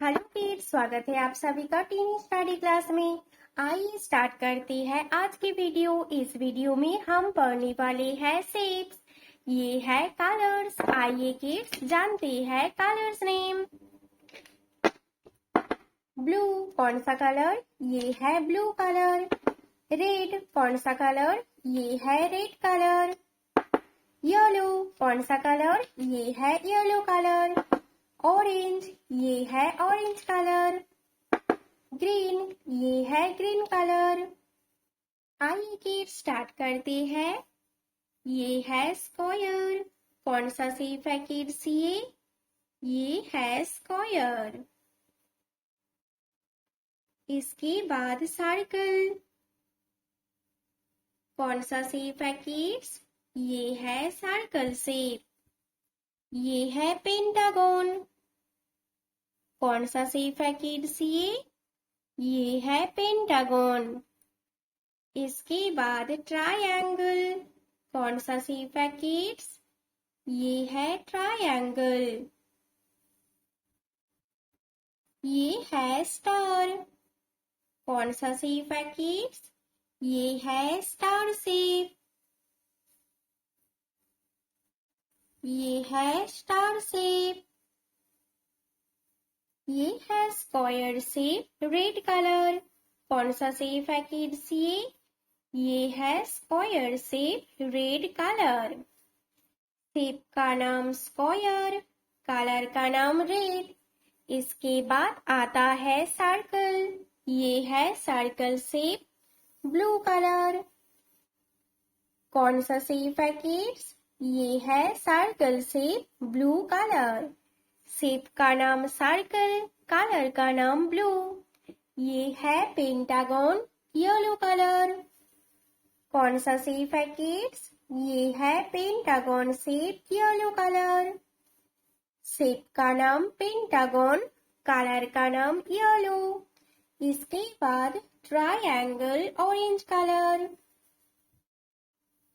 Hello kids, स्वागत है आप सभी का टीनी स्टडी क्लास में। आइए स्टार्ट करते हैं आज की वीडियो। इस वीडियो में हम पढ़ने वाले हैं शेप्स। ये है कलर्स। आइए किड्स जानते हैं कलर्स नेम। ब्लू कौन सा कलर? ये है ब्लू कलर। रेड कौन सा कलर? ये है रेड कलर। येलो कौन सा कलर? ये है येलो कलर। ऑरेंज ये है ऑरेंज कलर। ग्रीन ये है ग्रीन कलर। आइए किड्स स्टार्ट करते हैं। ये है स्क्वायर। कौन सा शेप है किड्स? ये है स्क्वायर। इसके बाद सर्कल। कौन सा शेप है किड्स? ये है सर्कल शेप। ये है पेंटागन। कौन सा शेप है किड्स? ये है पेंटागन। इसके बाद ट्रायंगल। कौन सा शेप है किड्स? ये है ट्रायंगल। ये है स्टार। कौन सा शेप है किड्स? ये है स्टार शेप। ये है स्टार शेप। ये है स्क्वायर शेप रेड कलर। कौन सा शेप है किड्स? ये है square shape red colour. Shape का नाम स्क्वायर, कलर का नाम रेड। इसके बाद आता है सर्कल। ये है सर्कल शेप ब्लू कलर। कौन सा शेप है किड्स? ये है circle shape blue colour. Shape का नाम सर्कल, कलर का नाम ब्लू। ये है पेंटागन येलो कलर। कौन सा शेप है किड्स? ये है pentagon shape yellow colour. Shape का नाम पेंटागन, कलर का नाम येलो। इसके बाद ट्रायंगल ऑरेंज कलर।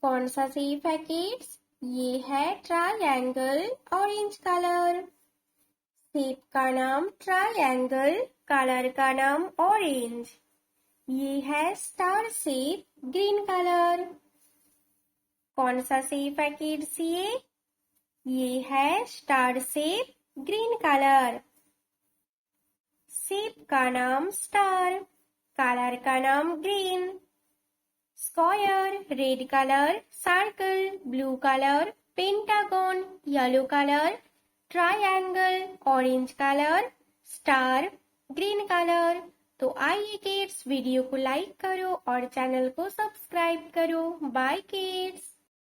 कौन सा शेप है किड्स? ये है ट्रायंगल ऑरेंज कलर। शेप का नाम ट्रायंगल, कलर का नाम ऑरेंज। ये है स्टार शेप ग्रीन कलर। कौन सा शेप है किड्स? ये है star shape green colour. Shape का नाम स्टार, कलर का नाम green. Square red colour, circle blue colour, pentagon yellow colour, triangle orange colour, star green colour. तो आइए किड्स वीडियो को लाइक करो और चैनल को सब्सक्राइब करो। Bye kids.